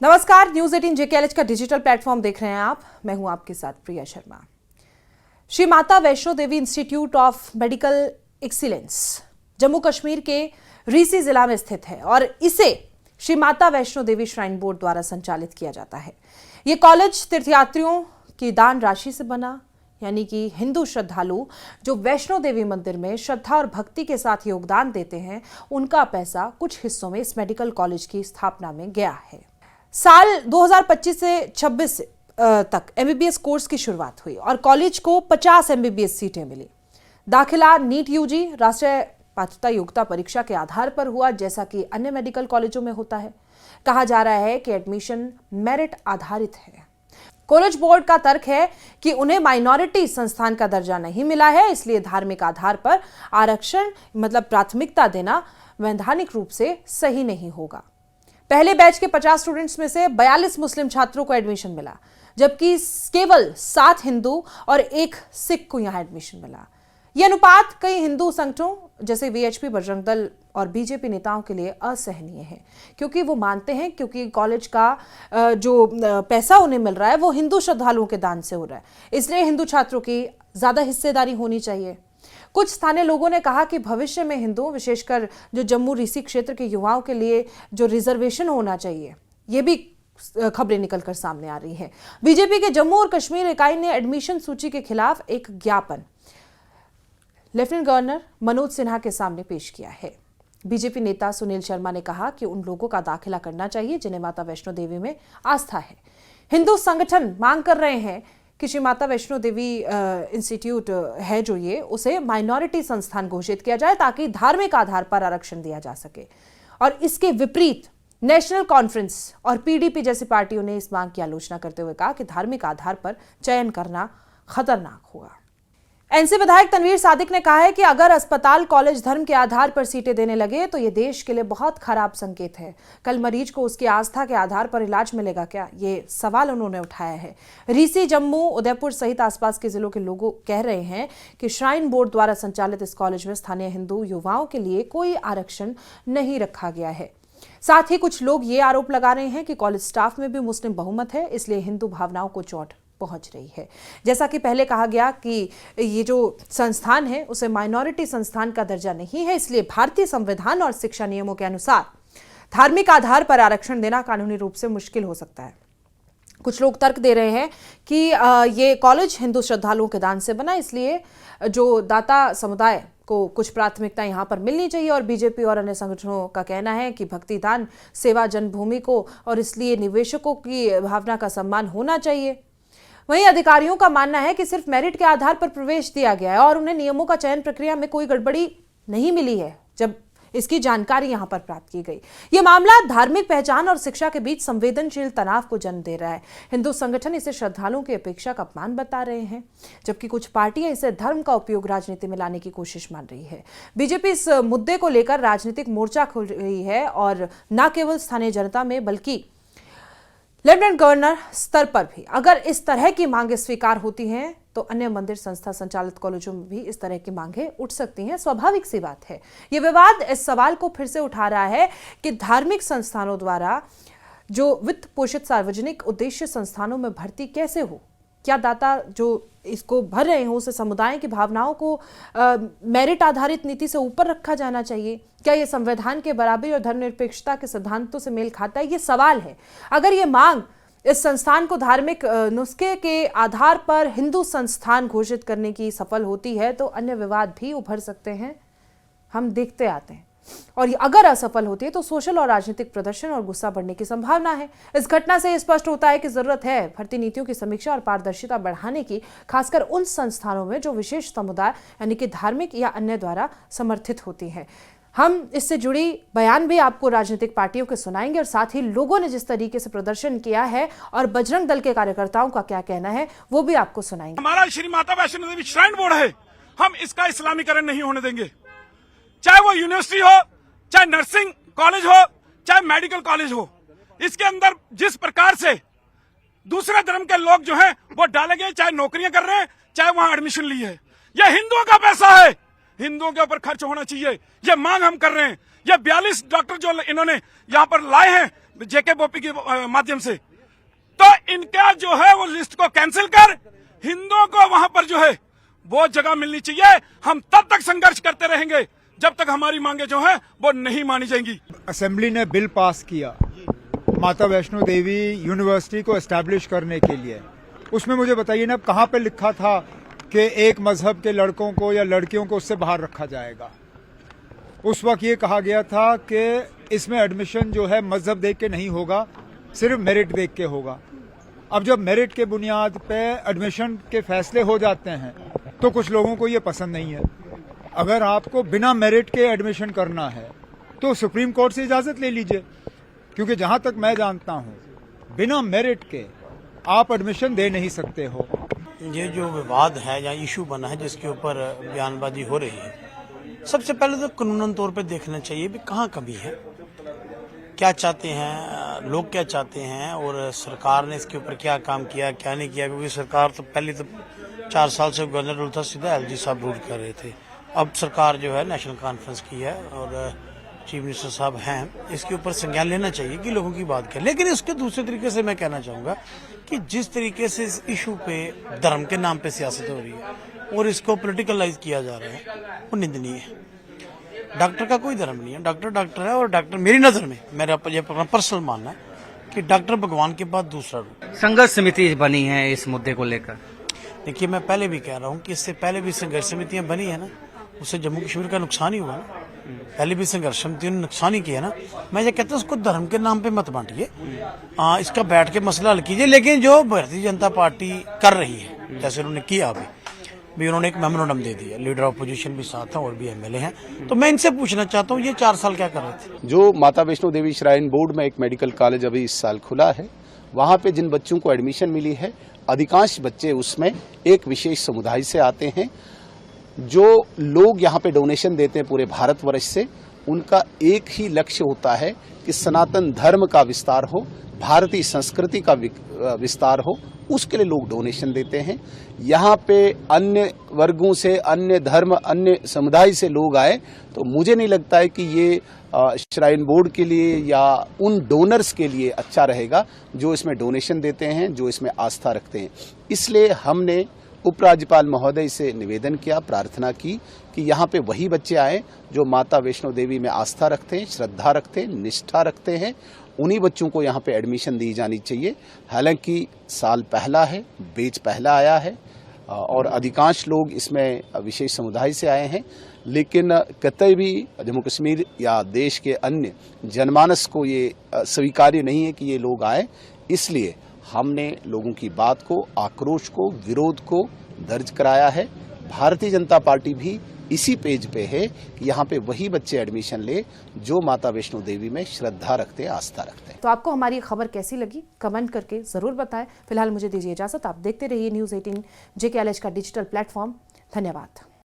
नमस्कार, news 18 JKLH का digital platform देख रहे हैं आप। मैं हूं आपके साथ प्रिया Sharma. Shri Mata Vaishno Devi institute of medical excellence Jammu Kashmir के रीसी जिला में स्थित है और इसे श्री माता वैष्णो देवी श्राइन बोर्ड द्वारा संचालित किया जाता है। ये कॉलेज तीर्थयात्रियों की दान राशि से बना, यानी कि हिंदू श्रद्धालु जो वैष्णो देवी मंदिर में श्रद्धा और भक्ति के साथ योगदान देते हैं, उनका पैसा कुछ हिस्सों में इस मेडिकल कॉलेज की स्थापना में गया है। साल 2025 से 26 तक एमबीबीएस कोर्स की शुरुआत हुई और कॉलेज को 50 एमबीबीएस सीटें मिली। दाखिला नीट यूजी राष्ट्रीय पात्रता योग्यता परीक्षा के आधार पर हुआ, जैसा कि अन्य मेडिकल कॉलेजों में होता है। कहा जा रहा है कि एडमिशन मेरिट आधारित है। कॉलेज बोर्ड का तर्क है कि उन्हें माइनॉरिटी संस्थान का दर्जा नहीं मिला है, इसलिए धार्मिक आधार पर आरक्षण मतलब प्राथमिकता देना वैधानिक रूप से सही नहीं होगा। पहले बैच के 50 स्टूडेंट्स में से 42 मुस्लिम छात्रों को एडमिशन मिला, जबकि केवल 7 हिंदू और 1 सिख को यहां एडमिशन मिला। यह अनुपात कई हिंदू संगठनों जैसे वीएचपी, बजरंग दल और बीजेपी नेताओं के लिए असहनीय है, क्योंकि वो मानते हैं क्योंकि कॉलेज का जो पैसा उन्हें मिल रहा है वो हिंदू श्रद्धालुओं के दान से हो रहा है, इसलिए हिंदू छात्रों की ज्यादा हिस्सेदारी होनी चाहिए। कुछ स्थानीय लोगों ने कहा कि भविष्य में हिंदू, विशेषकर जो जम्मू रीसी क्षेत्र के युवाओं के लिए जो रिजर्वेशन होना चाहिए, ये भी खबरें निकलकर सामने आ रही हैं। बीजेपी के जम्मू और कश्मीर इकाई ने एडमिशन सूची के खिलाफ एक ज्ञापन लेफ्टिनेंट गवर्नर मनोज सिन्हा के सामने पेश किया है। बीजेपी नेता सुनील शर्मा ने कहा कि उन लोगों का दाखिला करना चाहिए जिन्हें माता वैष्णो देवी में आस्था है। हिंदू संगठन मांग कर रहे हैं कि श्री माता वैष्णो देवी इंस्टीट्यूट है जो ये, उसे माइनॉरिटी संस्थान घोषित किया जाए ताकि धार्मिक आधार पर आरक्षण दिया जा सके। और इसके विपरीत नेशनल कॉन्फ्रेंस और पीडीपी जैसी पार्टियों ने इस मांग की आलोचना करते हुए कहा कि धार्मिक आधार पर चयन करना खतरनाक होगा। एनसी विधायक तनवीर सादिक ने कहा है कि अगर अस्पताल कॉलेज धर्म के आधार पर सीटें देने लगे तो ये देश के लिए बहुत खराब संकेत है। कल मरीज को उसकी आस्था के आधार पर इलाज मिलेगा क्या, ये सवाल उन्होंने उठाया है। रीसी, जम्मू, उदयपुर सहित आसपास के जिलों के लोग कह रहे हैं कि श्राइन बोर्ड द्वारा संचालित इस कॉलेज में स्थानीय हिंदू युवाओं के लिए कोई आरक्षण नहीं रखा गया है। साथ ही कुछ लोग ये आरोप लगा रहे हैं कि कॉलेज स्टाफ में भी मुस्लिम बहुमत है, इसलिए हिंदू भावनाओं को चोट पहुंच रही है। जैसा कि पहले कहा गया कि ये जो संस्थान है उसे माइनॉरिटी संस्थान का दर्जा नहीं है, इसलिए भारतीय संविधान और शिक्षा नियमों के अनुसार धार्मिक आधार पर आरक्षण देना कानूनी रूप से मुश्किल हो सकता है। कुछ लोग तर्क दे रहे हैं कि ये कॉलेज हिंदू श्रद्धालुओं के दान से बना, इसलिए जो दाता समुदाय को कुछ प्राथमिकता यहां पर मिलनी चाहिए। और बीजेपी और अन्य संगठनों का कहना है कि भक्ति दान सेवा जन्मभूमि को, और इसलिए निवेशकों की भावना का सम्मान होना चाहिए। वहीं अधिकारियों का मानना है कि सिर्फ मेरिट के आधार पर प्रवेश दिया गया है और उन्हें नियमों का चयन प्रक्रिया में कोई गड़बड़ी नहीं मिली है जब इसकी जानकारी यहां पर प्राप्त की गई। यह मामला धार्मिक पहचान और शिक्षा के बीच संवेदनशील तनाव को जन्म दे रहा है। हिंदू संगठन इसे श्रद्धालुओं की अपेक्षा का अपमान बता रहे हैं, जबकि कुछ पार्टियां इसे धर्म का उपयोग राजनीति में लाने की कोशिश मान रही है। बीजेपी इस मुद्दे को लेकर राजनीतिक मोर्चा खोल रही है और न केवल स्थानीय जनता में बल्कि लेफ्टिनेंट गवर्नर स्तर पर भी अगर इस तरह की मांगे स्वीकार होती हैं तो अन्य मंदिर संस्था संचालित कॉलेजों में भी इस तरह की मांगे उठ सकती हैं। स्वाभाविक सी बात है। ये विवाद इस सवाल को फिर से उठा रहा है कि धार्मिक संस्थानों द्वारा जो वित्त पोषित सार्वजनिक उद्देश्य संस्थानों में भर्ती कैसे हो। क्या दाता जो इसको भर रहे हो उसे समुदाय की भावनाओं को मेरिट आधारित नीति से ऊपर रखा जाना चाहिए? क्या ये संविधान के बराबरी और धर्मनिरपेक्षता के सिद्धांतों से मेल खाता है? ये सवाल है। अगर ये मांग इस संस्थान को धार्मिक नुस्खे के आधार पर हिंदू संस्थान घोषित करने की सफल होती है तो अन्य विवाद भी उभर सकते हैं, हम देखते आते हैं। और अगर असफल होती है तो सोशल और राजनीतिक प्रदर्शन और गुस्सा बढ़ने की संभावना है। इस घटना से स्पष्ट होता है कि जरूरत है भर्ती नीतियों की समीक्षा और पारदर्शिता बढ़ाने की, खासकर उन संस्थानों में जो विशेष समुदाय यानी कि धार्मिक या अन्य द्वारा समर्थित होती हैं। हम इससे जुड़ी बयान भी आपको राजनीतिक पार्टियों के सुनाएंगे और साथ ही लोगों ने जिस तरीके से प्रदर्शन किया है और बजरंग दल के कार्यकर्ताओं का क्या कहना है वो भी आपको सुनाएंगे। हमारा श्री माता वैष्णो देवी श्राइन बोर्ड है, हम इसका इस्लामीकरण नहीं होने देंगे। चाहे वो यूनिवर्सिटी हो, चाहे नर्सिंग कॉलेज हो, चाहे मेडिकल कॉलेज हो, इसके अंदर जिस प्रकार से दूसरे धर्म के लोग जो हैं वो डाले गए, चाहे नौकरियां कर रहे हैं, चाहे वहां एडमिशन ली है, यह हिंदुओं का पैसा है, हिंदुओं के ऊपर खर्च होना चाहिए। ये मांग हम कर रहे हैं। ये 42 डॉक्टर जो इन्होंने यहाँ पर लाए हैं, जेके बोपी के माध्यम से, तो इनका जो है वो लिस्ट को कैंसिल कर हिंदुओं को वहां पर जो है वो जगह मिलनी चाहिए। हम तब तक संघर्ष करते रहेंगे जब तक हमारी मांगे जो है वो नहीं मानी जाएंगी। असेंबली ने बिल पास किया माता वैष्णो देवी यूनिवर्सिटी को एस्टैब्लिश करने के लिए। उसमें मुझे बताइए ना, कहां पे लिखा था कि एक मजहब के लड़कों को या लड़कियों को उससे बाहर रखा जाएगा? उस वक्त ये कहा गया था कि इसमें एडमिशन जो है मजहब देख के नहीं होगा, सिर्फ मेरिट देख के होगा। अब जब मेरिट के बुनियाद पे एडमिशन के फैसले हो जाते हैं तो कुछ लोगों को ये पसंद नहीं है। अगर आपको बिना मेरिट के एडमिशन करना है तो सुप्रीम कोर्ट से इजाजत ले लीजिए, क्योंकि जहां तक मैं जानता हूं बिना मेरिट के आप एडमिशन दे नहीं सकते हो। ये जो विवाद है या इशू बना है जिसके ऊपर बयानबाजी हो रही है, सबसे पहले तो कानूनन तौर पे देखना चाहिए भी कहाँ कमी है, क्या चाहते हैं लोग, क्या चाहते हैं और सरकार ने इसके ऊपर क्या काम किया क्या नहीं किया। क्योंकि सरकार तो पहले तो 4 साल से गवर्नर रूल था, सीधा एलजी साहब रूल कर रहे थे। अब सरकार जो है नेशनल कॉन्फ्रेंस की है और चीफ मिनिस्टर साहब हैं, इसके ऊपर संज्ञान लेना चाहिए कि लोगों की बात करें। लेकिन इसके दूसरे तरीके से मैं कहना चाहूंगा कि जिस तरीके से इस इशू पे धर्म के नाम पे सियासत हो रही है और इसको पॉलिटिकलाइज किया जा रहा है, वो निंदनीय है। डॉक्टर का कोई धर्म नहीं है, डॉक्टर है। और डॉक्टर मेरी नजर में, मेरा अपना पर्सनल मानना है कि डॉक्टर भगवान के बाद दूसरा रूप। संघर्ष समिति बनी है इस मुद्दे को लेकर। देखिए, मैं पहले भी कह रहा हूँ कि इससे पहले भी संघर्ष समितियां बनी है ना, उससे जम्मू कश्मीर का नुकसान ही हुआ ना। पहले भी संघर्ष समितियों ने नुकसान ही किया ना। मैं ये कहता हूँ उसको धर्म के नाम पे मत बांटिए, इसका बैठ के मसला हल कीजिए। लेकिन जो भारतीय जनता पार्टी कर रही है, जैसे उन्होंने किया अभी उन्होंने एक मेमोरेंडम दे दिया, लीडर ऑफ अपोजिशन भी साथ हैं और भी एमएलए हैं, तो मैं इनसे पूछना चाहता हूँ ये 4 साल क्या कर रहे थे? जो माता वैष्णो देवी श्राइन बोर्ड में एक मेडिकल कॉलेज अभी इस साल खुला है, वहाँ पे जिन बच्चों को एडमिशन मिली है, अधिकांश बच्चे उसमें एक विशेष समुदाय से आते हैं। जो लोग यहाँ पे डोनेशन देते हैं पूरे भारतवर्ष से, उनका एक ही लक्ष्य होता है कि सनातन धर्म का विस्तार हो, भारतीय संस्कृति का विस्तार हो, उसके लिए लोग डोनेशन देते हैं। यहाँ पे अन्य वर्गों से, अन्य धर्म, अन्य समुदाय से लोग आए तो मुझे नहीं लगता है कि ये श्राइन बोर्ड के लिए या उन डोनर्स के लिए अच्छा रहेगा जो इसमें डोनेशन देते हैं, जो इसमें आस्था रखते हैं। इसलिए हमने उपराज्यपाल महोदय से निवेदन किया, प्रार्थना की कि यहाँ पे वही बच्चे आए जो माता वैष्णो देवी में आस्था रखते हैं, श्रद्धा रखते हैं, निष्ठा रखते हैं। उन्हीं बच्चों को यहाँ पे एडमिशन दी जानी चाहिए। हालांकि साल पहला है, बैच पहला आया है और अधिकांश लोग इसमें विशेष समुदाय से आए हैं, लेकिन कतई भी जम्मू कश्मीर या देश के अन्य जनमानस को ये स्वीकार्य नहीं है कि ये लोग आए। इसलिए हमने लोगों की बात को, आक्रोश को, विरोध को दर्ज कराया है। भारतीय जनता पार्टी भी इसी पेज पे है कि यहाँ पे वही बच्चे एडमिशन ले जो माता वैष्णो देवी में श्रद्धा रखते हैं, आस्था रखते हैं। तो आपको हमारी खबर कैसी लगी कमेंट करके जरूर बताएं। फिलहाल मुझे दीजिए इजाजत। आप देखते रहिए न्यूज़ 18 JKLH का डिजिटल प्लेटफॉर्म। धन्यवाद।